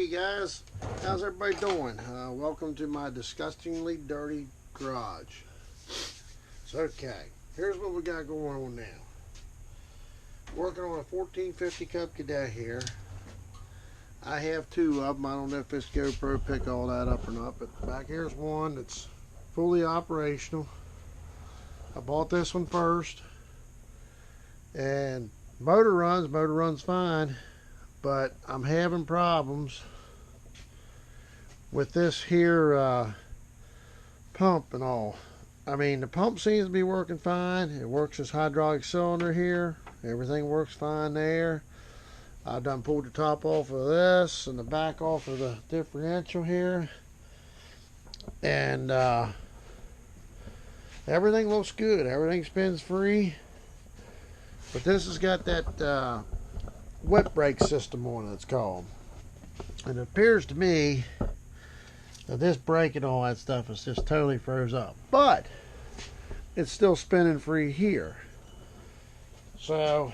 Hey guys, how's everybody doing? Welcome to my disgustingly dirty garage. So okay, here's what we got going on now. Working on a 1450 Cub Cadet here. I have two of them. I don't know if this GoPro picked all that up or not, but back here's one that's fully operational. I bought this one first, and motor runs fine, but I'm having problems with this here pump and all. I mean, the pump seems to be working fine. It works as hydraulic cylinder here. Everything works fine there. I've done pulled the top off of this and the back off of the differential here, and everything looks good. Everything spins free, but this has got that wet brake system on it, it's called, and it appears to me that this brake and all that stuff is just totally froze up, but it's still spinning free here. So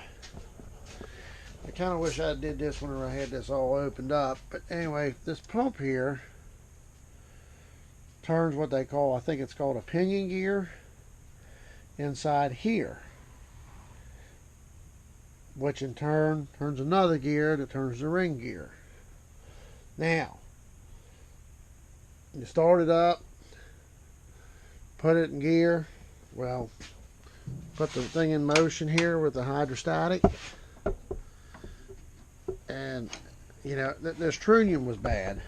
I kind of wish I did this whenever I had this all opened up. But anyway, this pump here turns what they call, I think it's called a pinion gear inside here, which in turn turns another gear that turns the ring gear. Now, you start it up, put it in gear, well, put the thing in motion here with the hydrostatic, and you know, this Trunnion was bad.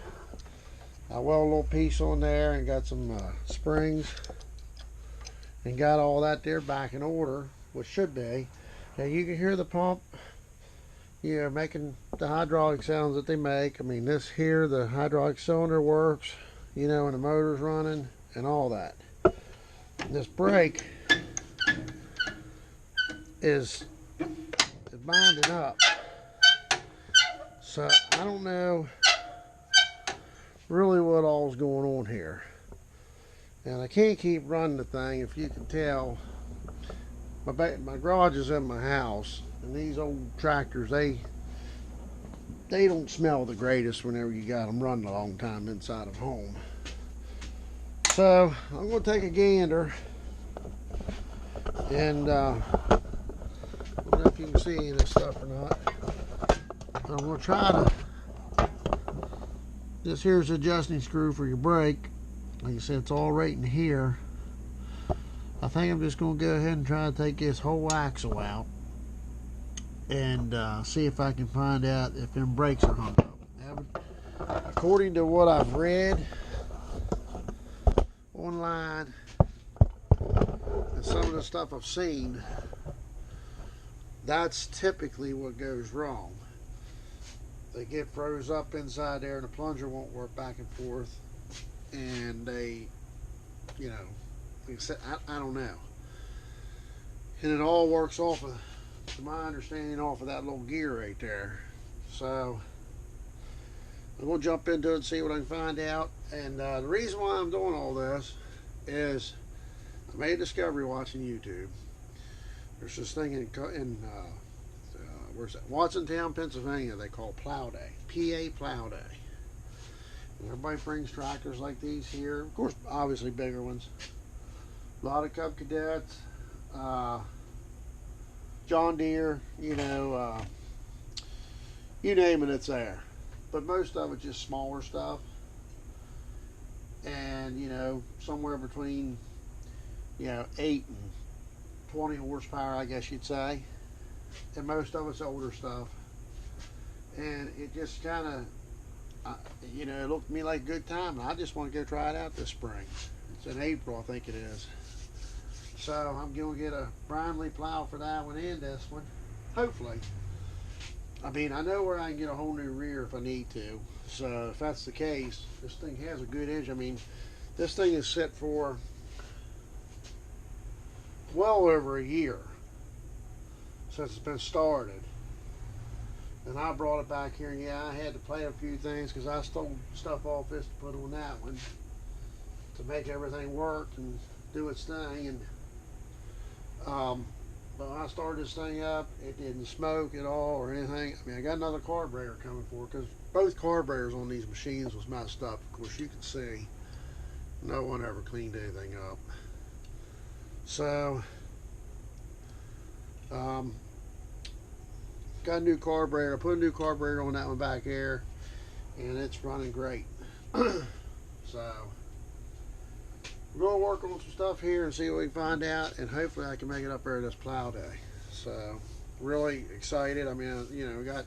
I welded a little piece on there and got some springs and got all that there back in order, which should be. Now you can hear the pump, you know, making the hydraulic sounds that they make. I mean, this here, the hydraulic cylinder works, you know, and the motor's running and all that. This brake is binding up, so I don't know really what all's going on here, and I can't keep running the thing. If you can tell, my garage is in my house, and these old tractors, they don't smell the greatest whenever you got them running a long time inside of home. So I'm going to take a gander, and I don't know if you can see any of this stuff or not. I'm going to try to, this here's the adjusting screw for your brake. Like I said, it's all right in here. I think I'm just going to go ahead and try to take this whole axle out and see if I can find out if them brakes are hung up. Now, according to what I've read online and some of the stuff I've seen, that's typically what goes wrong. They get froze up inside there and the plunger won't work back and forth, and they, you know, I don't know, and it all works off of, to my understanding, off of that little gear right there. So I'm going to jump into it and see what I can find out. And the reason why I'm doing all this is I made a discovery watching YouTube. There's this thing in where's that? Watsontown, Pennsylvania. They call PLOW Day, PLOW Day. And everybody brings tractors like these here. Of course, obviously bigger ones. A lot of Cub Cadets, John Deere, you know, you name it, it's there. But most of it's just smaller stuff, and you know, somewhere between, you know, 8 and 20 horsepower, I guess you'd say. And most of it's older stuff, and it just kind of, you know, it looked to me like a good time, and I just want to go try it out this spring. It's in April, I think it is. So I'm going to get a Brindley plow for that one and this one, hopefully. I mean, I know where I can get a whole new rear if I need to. So if that's the case, this thing has a good engine. I mean, this thing is set for well over a year since it's been started. And I brought it back here, and yeah, I had to play a few things because I stole stuff off this to put on that one to make everything work and do its thing. And But when I started this thing up, it didn't smoke at all or anything. I mean, I got another carburetor coming for it because both carburetors on these machines was messed up. Of course, you can see no one ever cleaned anything up. So, got a new carburetor. I put a new carburetor on that one back there, and it's running great. So, we're going to work on some stuff here and see what we can find out, and hopefully I can make it up there this plow day. So, really excited. I mean, you know, we got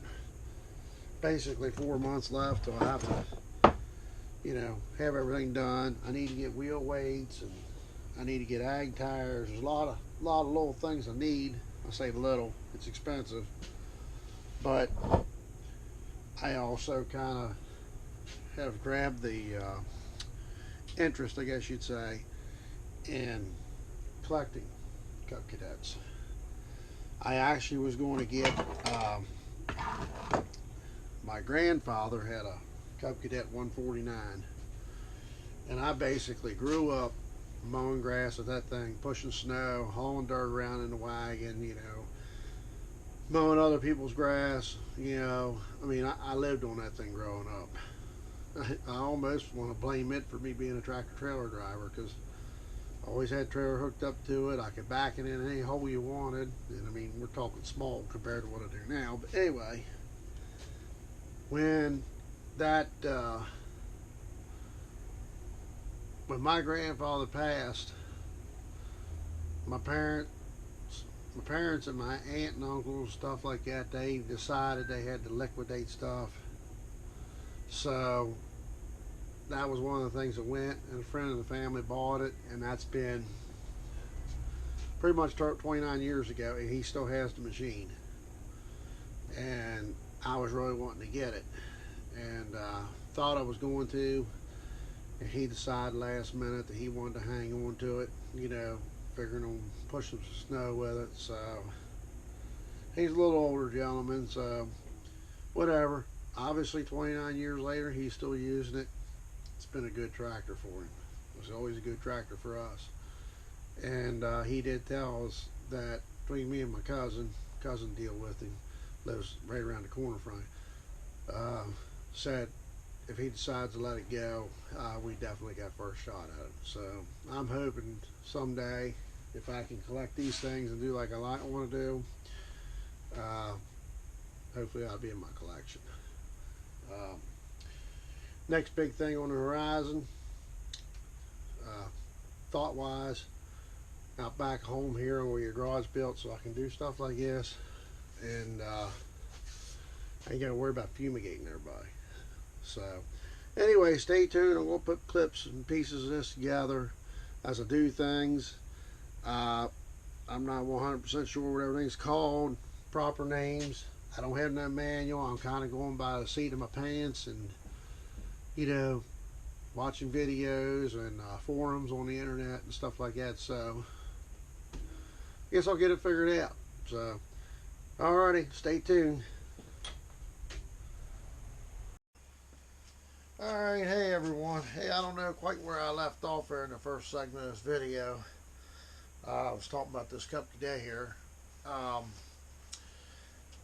basically 4 months left till I have to, you know, have everything done. I need to get wheel weights, and I need to get ag tires. There's a lot of little things I need. I say little, it's expensive, but I also kind of have grabbed the interest, I guess you'd say, in collecting Cub Cadets. I actually was going to get, my grandfather had a Cub Cadet 149, and I basically grew up mowing grass with that thing, pushing snow, hauling dirt around in the wagon, you know, mowing other people's grass, you know. I mean, I lived on that thing growing up. I almost want to blame it for me being a tractor trailer driver, because I always had trailer hooked up to it. I could back it in any hole you wanted, and I mean, we're talking small compared to what I do now. But anyway, when that when my grandfather passed, my parents and my aunt and uncles, stuff like that, they decided they had to liquidate stuff. So that was one of the things that went, and a friend of the family bought it, and that's been pretty much 29 years ago, and he still has the machine. And I was really wanting to get it, and thought I was going to, and he decided last minute that he wanted to hang on to it, you know, figuring on pushing some snow with it. So he's a little older gentleman, so whatever. Obviously 29 years later, he's still using it. It's been a good tractor for him. It was always a good tractor for us. And he did tell us that between me and my cousin deal with him, lives right around the corner from him, said if he decides to let it go, we definitely got first shot at it. So I'm hoping someday, if I can collect these things and do like I want to do, hopefully I'll be in my collection. Next big thing on the horizon, thought wise, out back home here where your garage built, so I can do stuff like this, and I ain't gotta worry about fumigating everybody. So anyway, stay tuned. I'm gonna put clips and pieces of this together as I do things. I'm not 100% sure what everything's called, proper names. I don't have no manual. I'm kind of going by the seat of my pants, and you know, watching videos and forums on the internet and stuff like that. So I guess I'll get it figured out. So alrighty, stay tuned. Alright, hey everyone. Hey, I don't know quite where I left off there in the first segment of this video. I was talking about this Cub Cadet here.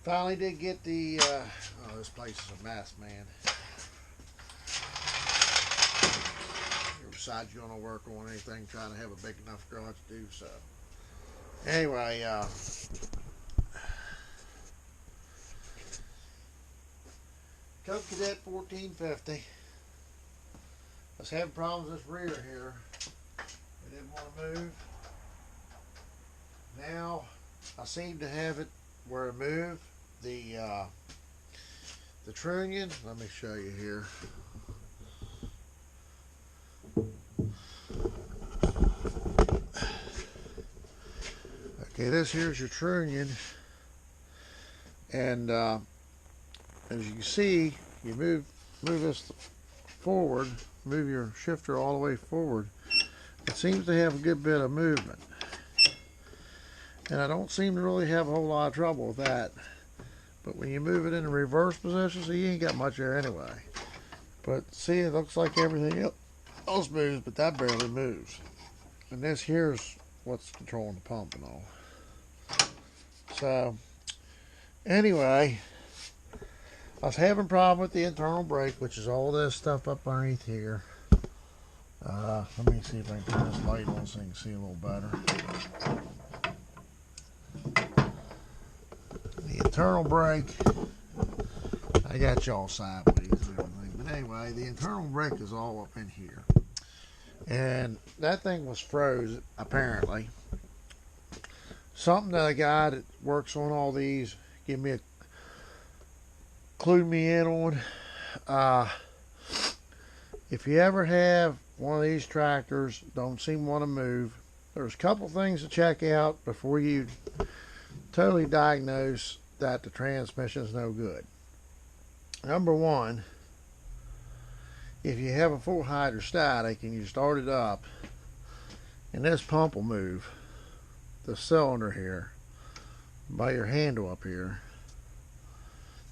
Finally did get the, oh, this place is a mess, man. Besides you don't work on anything, trying to have a big enough garage to do so. Anyway, Cub Cadet 1450. I was having problems with this rear here. I didn't want to move. Now I seem to have it where I move the Trunnion. Let me show you here. Okay, this here's your Trunnion, and as you can see, you move this forward, move your shifter all the way forward. It seems to have a good bit of movement, and I don't seem to really have a whole lot of trouble with that. But when you move it in the reverse position, so you ain't got much there anyway. But see, it looks like everything else moves, but that barely moves. And this here's what's controlling the pump and all. So anyway, I was having a problem with the internal brake, which is all this stuff up underneath here. Let me see if I can turn this light on so you can see a little better. The internal brake, I got y'all sideways and everything. But anyway, the internal brake is all up in here. And that thing was froze, apparently. Something that a guy that works on all these clued me in on. If you ever have one of these tractors, don't seem to want to move, there's a couple things to check out before you totally diagnose that the transmission is no good. Number one, if you have a full hydrostatic and you start it up and this pump will move the cylinder here by your handle up here,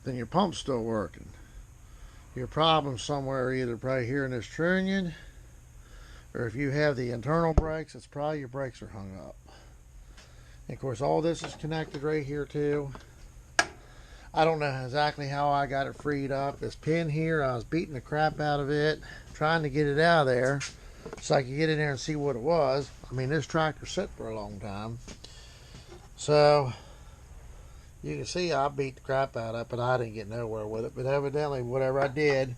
then your pump's still working. Your problem's somewhere either right here in this trunnion, or if you have the internal brakes, it's probably your brakes are hung up. And of course, all this is connected right here too. I don't know exactly how I got it freed up. This pin here, I was beating the crap out of it, trying to get it out of there so I could get in there and see what it was. I mean, this tractor sit for a long time. So you can see I beat the crap out of it, but I didn't get nowhere with it. But evidently, whatever I did,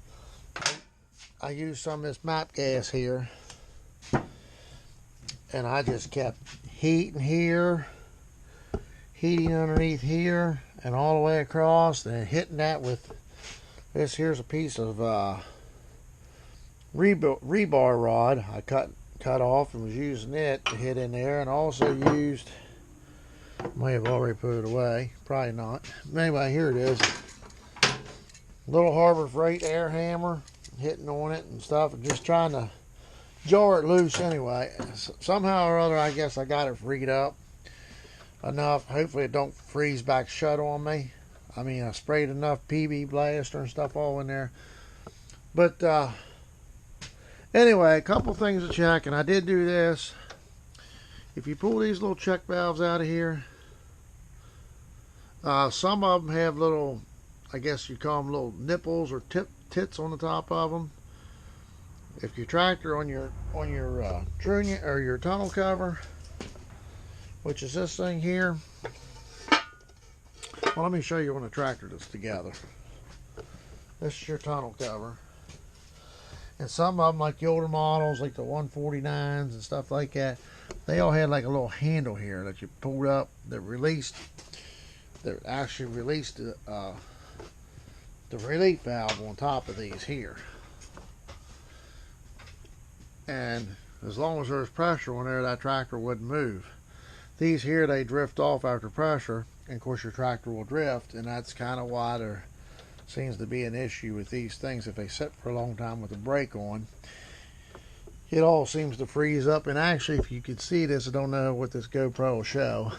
I used some of this map gas here, and I just kept heating here, heating underneath here, and all the way across, and hitting that with this. Here's a piece of rebar rod I cut off and was using it to hit in there, and also used, may have already put it away, probably not. Anyway, here it is. Little Harbor Freight air hammer, hitting on it and stuff, and just trying to jar it loose anyway. Somehow or other, I guess I got it freed up enough. Hopefully it don't freeze back shut on me. I mean, I sprayed enough PB blaster and stuff all in there. But anyway, a couple things to check, and I did do this. If you pull these little check valves out of here, some of them have little, I guess you call them little nipples or tits on the top of them. If your tractor on your Trunnion or your tunnel cover, which is this thing here. Well, let me show you when the tractor is together. This is your tunnel cover. And some of them, like the older models, like the 149s and stuff like that, they all had like a little handle here that you pulled up that actually released the relief valve on top of these here. And as long as there's pressure on there, that tractor wouldn't move. These here, they drift off after pressure, and of course your tractor will drift, and that's kind of why there seems to be an issue with these things. If they sit for a long time with the brake on, it all seems to freeze up. And actually, if you could see this, I don't know what this GoPro will show,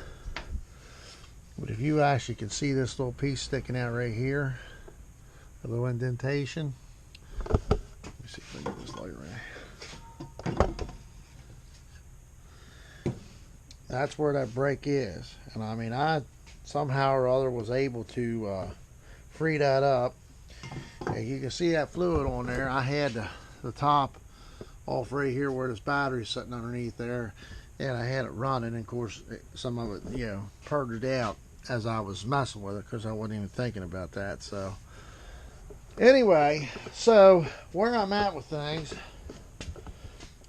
but if you actually can see this little piece sticking out right here, a little indentation. Let me see if I can get this light right. That's where that brake is. And I mean, I somehow or other was able to free that up. And you can see that fluid on there. I had the top off right here where this battery's sitting underneath there, and I had it running. And of course, some of it, you know, purged out as I was messing with it, because I wasn't even thinking about that. So anyway, so where I'm at with things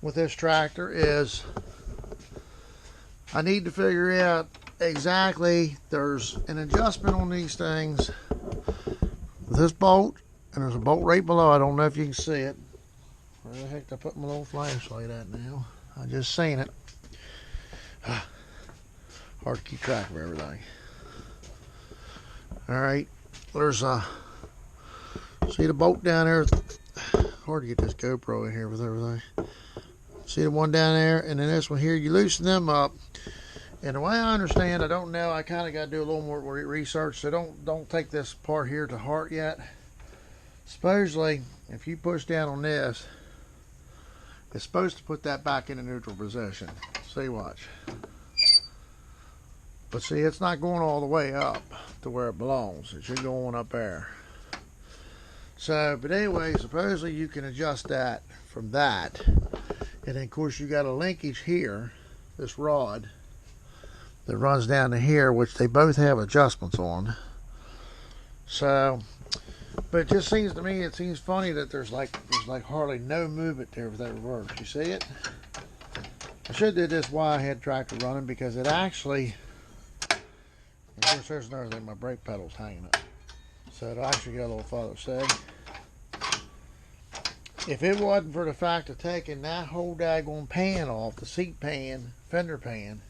with this tractor is I need to figure out exactly, there's an adjustment on these things. This bolt, and there's a bolt right below. I don't know if you can see it. Where the heck did I put my little flashlight at now? I just seen it. Hard to keep track of everything. Alright, there's a, see the bolt down there? Hard to get this GoPro in here with everything. See the one down there, and then this one here, you loosen them up. And the way I understand, I don't know, I kind of got to do a little more research, so don't take this part here to heart yet. Supposedly, if you push down on this, it's supposed to put that back in a neutral position. See, watch. But see, it's not going all the way up to where it belongs. It should go on up there. So, but anyway, supposedly you can adjust that from that. And then, of course, you got a linkage here, this rod that runs down to here, which they both have adjustments on. So, but it just seems to me, it seems funny that there's like hardly no movement there with that reverse. You see it? I should have did this while I had tractor running, because it actually, of course, there's another thing, my brake pedal's hanging up. So it'll actually get a little further. See? If it wasn't for the fact of taking that whole daggone pan off, the seat pan, fender pan,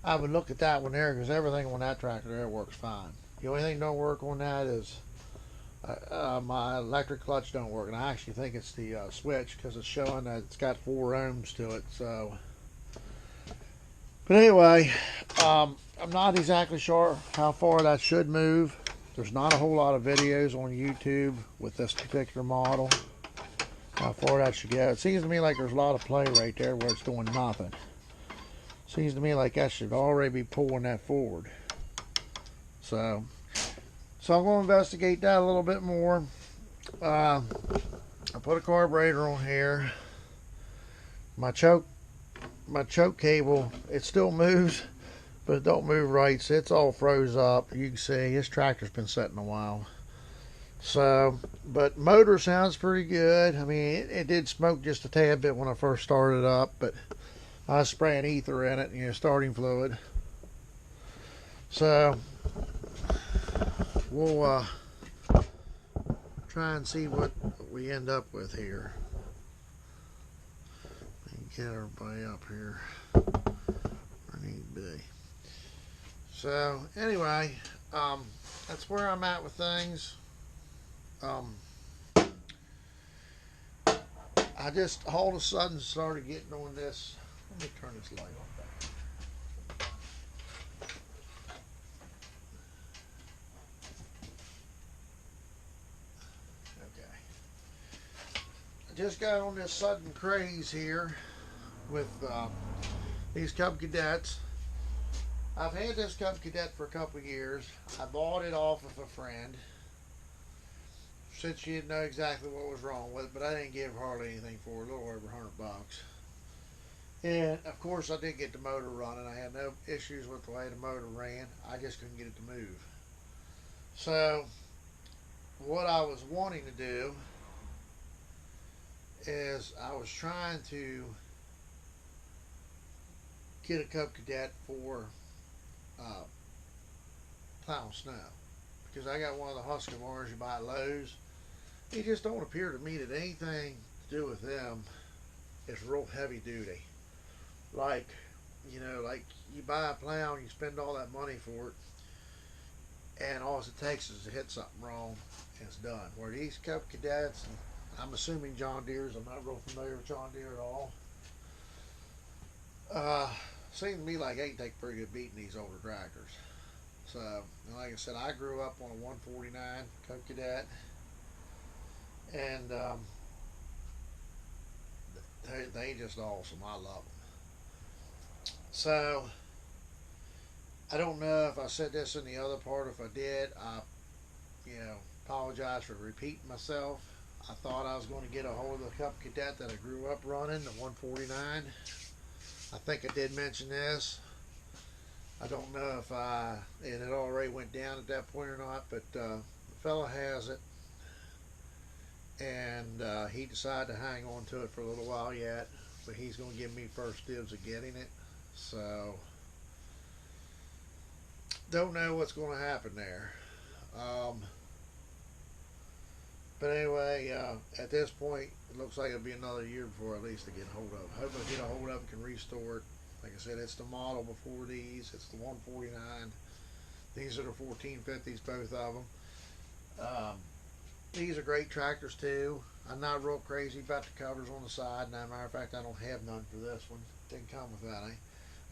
I would look at that one there, because everything on that tractor there works fine. The only thing don't work on that is my electric clutch don't work, and I actually think it's the switch, because it's showing that it's got 4 ohms to it. So, but anyway, I'm not exactly sure how far that should move. There's not a whole lot of videos on YouTube with this particular model, how far that should go. It seems to me like there's a lot of play right there where it's doing nothing. Seems to me like that should already be pulling that forward. So I'm going to investigate that a little bit more. I put a carburetor on here. My choke cable, it still moves, but it don't move right. So it's all froze up. You can see this tractor's been sitting a while. So, but motor sounds pretty good. I mean, it did smoke just a tad bit when I first started up, but I was spraying ether in it, starting fluid. So we'll try and see what we end up with here. Get everybody up here where I need to be. So anyway, that's where I'm at with things. I just all of a sudden started getting on this. Let me turn this light on back. Okay. I just got on this sudden craze here with these Cub Cadets. I've had this Cub Cadet for a couple of years. I bought it off of a friend. Said she didn't know exactly what was wrong with it, but I didn't give hardly anything for it, a little over $100. And of course I did get the motor running. I had no issues with the way the motor ran. I just couldn't get it to move. So what I was wanting to do is I was trying to get a Cub Cadet for plowing snow, because I got one of the Husqvarnas you buy at Lowe's. It just don't appear to me that anything to do with them is real heavy duty. Like, like you buy a plow and you spend all that money for it, and all it takes is to hit something wrong and it's done. Where these Cub Cadets, and I'm assuming John Deere's, I'm not real familiar with John Deere at all, seems to me like they can take pretty good beating these older tractors. So, like I said, I grew up on a 149 Cub Cadet, and they just awesome. I love them. So, I don't know if I said this in the other part. If I did, I, apologize for repeating myself. I thought I was going to get a hold of the Cub Cadet that I grew up running, the 149. I think I did mention this. I don't know if it already went down at that point or not, but the fella has it, and he decided to hang on to it for a little while yet, but he's going to give me first dibs of getting it. So don't know what's going to happen there. But anyway, at this point, it looks like it'll be another year before at least I get a hold of it. Hope I get a hold of it, can restore it. Like I said, it's the model before these. It's the 149. These are the 1450s, both of them. These are great tractors too. I'm not real crazy about the covers on the side. As a matter of fact, I don't have none for this one. Didn't come with any.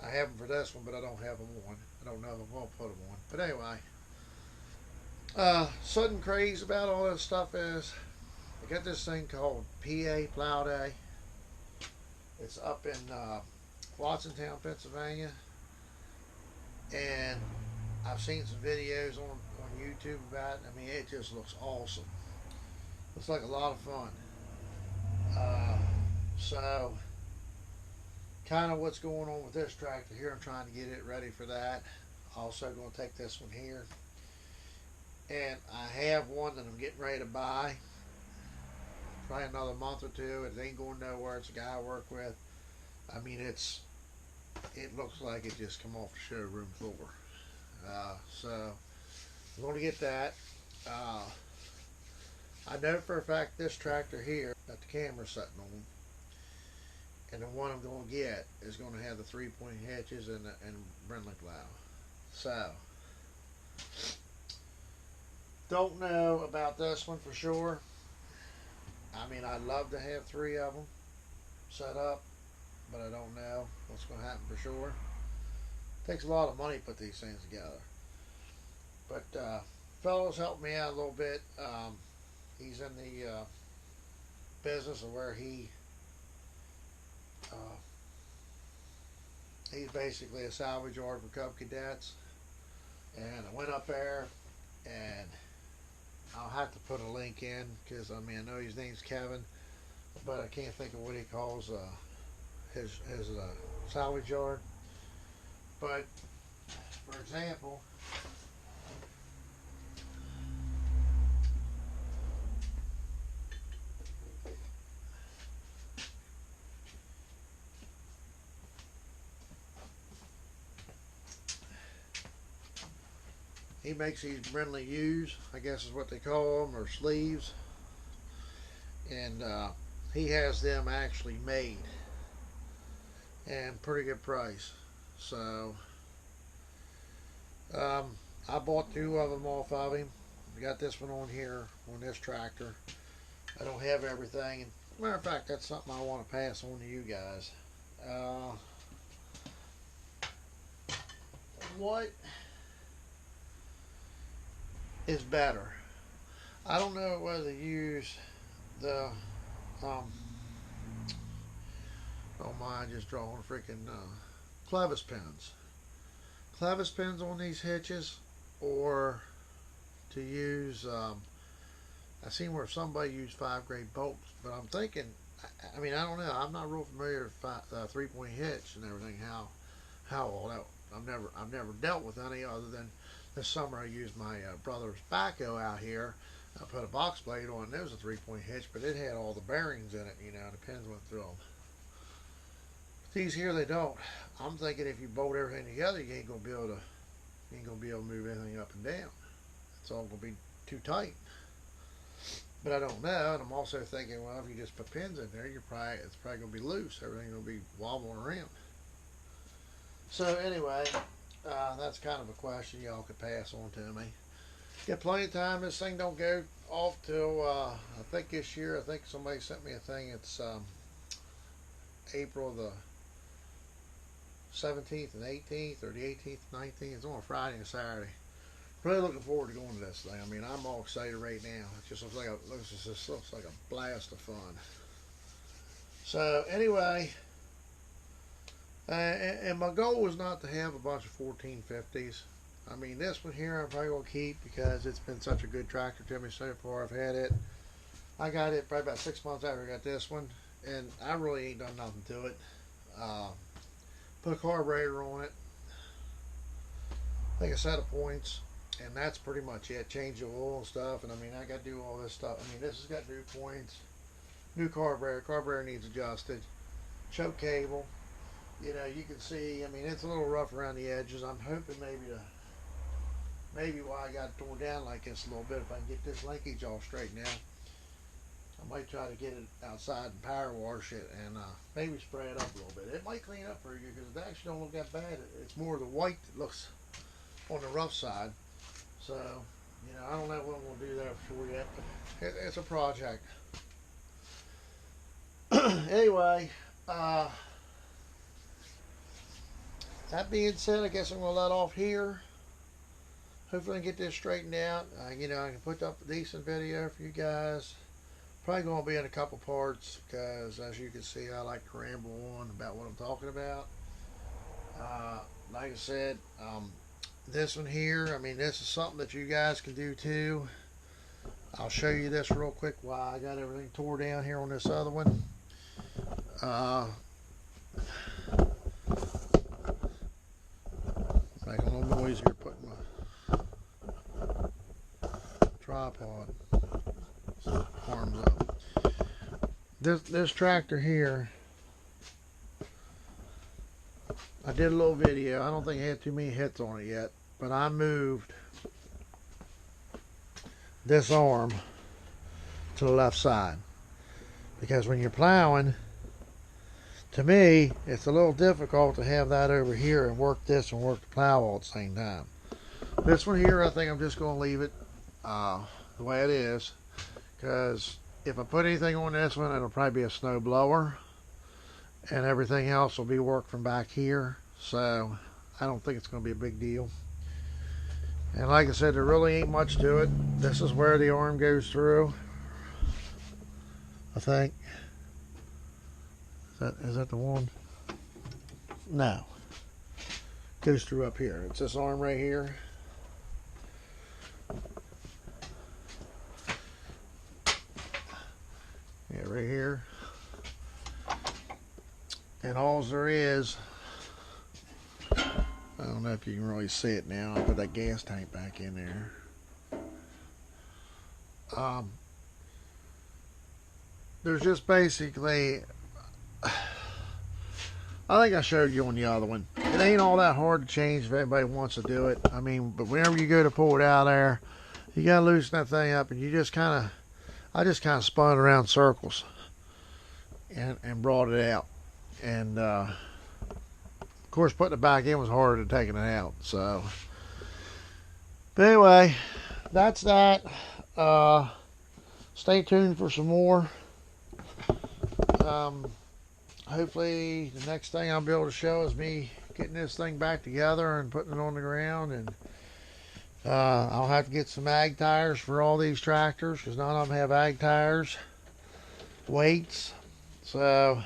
I have them for this one, but I don't have them on. I don't know if I'm going to put them on. But anyway, sudden craze about all this stuff is I got this thing called PLOW Day. It's up in Watsontown, Pennsylvania, And I've seen some videos on YouTube about it. I mean, it just looks awesome. Looks like a lot of fun. So kind of what's going on with this tractor here. I'm trying to get it ready for that. Also going to take this one here, and I have one that I'm getting ready to buy. Probably another month or two. It ain't going nowhere. It's a guy I work with. I mean, it looks like it just come off the showroom floor. So I'm going to get that. I know for a fact this tractor here that the camera's sitting on, and the one I'm going to get is going to have the 3-point hitches and Brindley plow. So don't know about this one for sure. I mean, I'd love to have 3 of them set up, but I don't know what's going to happen for sure. It takes a lot of money to put these things together. But fellows helped me out a little bit. He's in the business of where he's basically a salvage yard for Cub Cadets. And I went up there, and I'll have to put a link in, because I mean, I know his name's Kevin, but I can't think of what he calls his salvage yard. But for example, he makes these Brindley U's, I guess is what they call them, or sleeves, and he has them actually made, and pretty good price. So I bought 2 of them off of him. I got this one on here on this tractor. I don't have everything, and matter of fact, that's something I want to pass on to you guys. What is better? I don't know whether to use the oh my, I just drawing freaking clevis pins on these hitches, or to use I seen where somebody used 5-grade bolts, but I'm thinking, I mean, I don't know, I'm not real familiar with 3-point hitch and everything, how all that. I've never dealt with any other than this summer. I used my brother's backhoe out here. I put a box blade on, and it was a 3-point hitch, but it had all the bearings in it, you know, the pins went through them. These here, they don't. I'm thinking if you bolt everything together, you ain't gonna be able to move anything up and down. It's all gonna be too tight. But I don't know, and I'm also thinking, well, if you just put pins in there, it's probably gonna be loose. Everything's gonna be wobbling around. So anyway, that's kind of a question y'all could pass on to me. Got plenty of time. This thing don't go off till I think this year. I think somebody sent me a thing. It's April the 17th and 18th, or the 18th and 19th. It's on a Friday and Saturday. Really looking forward to going to this thing. I mean, I'm all excited right now. It just looks like a blast of fun. So anyway, and my goal was not to have a bunch of 1450s. I mean, this one here I'm probably going to keep because it's been such a good tractor to me so far. I've had it. I got it probably about 6 months after I got this one, and I really ain't done nothing to it. Put a carburetor on it. I think a set of points, and that's pretty much it. Change the oil and stuff, and I mean, I got to do all this stuff. I mean, this has got new points, new carburetor. Carburetor needs adjusted. Choke cable. You know, you can see, I mean, it's a little rough around the edges. I'm hoping maybe why I got it torn down like this a little bit, if I can get this linkage all straightened out. I might try to get it outside and power wash it, and maybe spray it up a little bit. It might clean up pretty good, because it actually don't look that bad. It's more the white that looks on the rough side. So, you know, I don't know what I'm going to do there for sure yet, but it's a project. Anyway, that being said, I guess I'm going to let off here. Hopefully I can get this straightened out. You know, I can put up a decent video for you guys. Probably going to be in a couple parts, because as you can see, I like to ramble on about what I'm talking about. Like I said, this one here, I mean, this is something that you guys can do too. I'll show you this real quick while I got everything tore down here on this other one. Make a little noise here putting my tripod arms up. This tractor here, I did a little video. I don't think I had too many hits on it yet, but I moved this arm to the left side because when you're plowing, to me, it's a little difficult to have that over here and work this and work the plow all at the same time. This one here, I think I'm just going to leave it the way it is, because if I put anything on this one, it'll probably be a snow blower, and everything else will be worked from back here. So I don't think it's going to be a big deal. And like I said, there really ain't much to it. This is where the arm goes through, I think. Is that the one? No. Goes through up here. It's this arm right here. Yeah, right here. And all there is, I don't know if you can really see it now. I'll put that gas tank back in there. There's just basically, I think I showed you on the other one. It ain't all that hard to change if everybody wants to do it. I mean, but whenever you go to pull it out there, you gotta loosen that thing up, and you just kind of, I just kind of spun it around circles and brought it out. And of course, putting it back in was harder than taking it out. So, but anyway, that's that. Stay tuned for some more. Hopefully the next thing I'll be able to show is me getting this thing back together and putting it on the ground. And I'll have to get some ag tires for all these tractors, because none of them have ag tires, weights. So,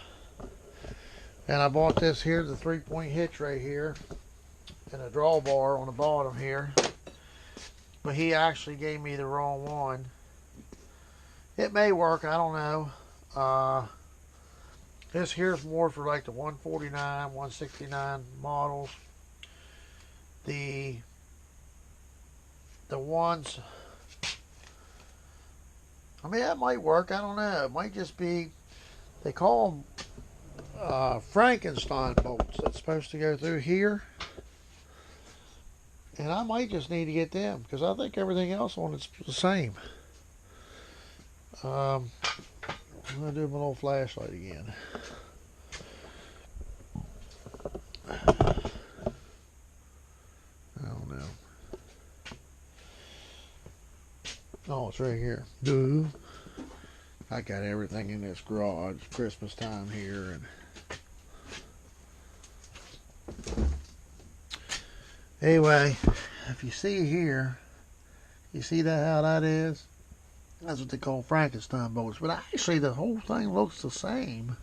and I bought this here, the 3-point hitch right here, and a drawbar on the bottom here. But he actually gave me the wrong one. It may work, I don't know. This here's more for like the 149, 169 models. The ones, I mean, that might work, I don't know. It might just be, they call them Frankenstein bolts that's supposed to go through here. And I might just need to get them, because I think everything else on it's the same. I'm going to do my little flashlight again. I don't know. Oh, it's right here. Duh. I got everything in this garage. Christmas time here. And anyway, if you see here, you see that how that is? That's what they call Frankenstein bolts. But actually, the whole thing looks the same.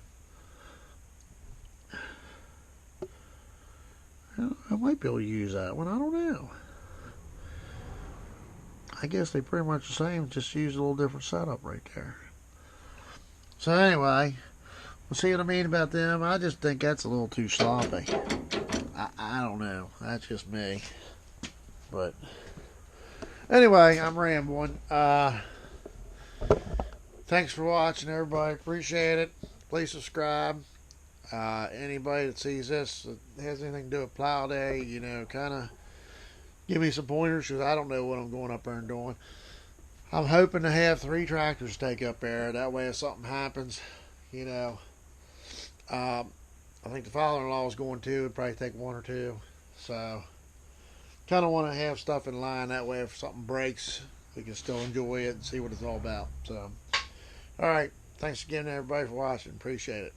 I might be able to use that one. I don't know. I guess they're pretty much the same. Just use a little different setup right there. So anyway, we'll see what I mean about them. I just think that's a little too sloppy. I don't know. That's just me. But anyway, I'm rambling. Thanks for watching, everybody. Appreciate it. Please subscribe. Anybody that sees this that has anything to do with plow day, you know, kind of give me some pointers, because I don't know what I'm going up there and doing. I'm hoping to have 3 tractors take up there. That way, if something happens, you know, I think the father-in-law is going to. It'd probably take 1 or 2. So, kind of want to have stuff in line. That way, if something breaks, we can still enjoy it and see what it's all about. So, all right. Thanks again, everybody, for watching. Appreciate it.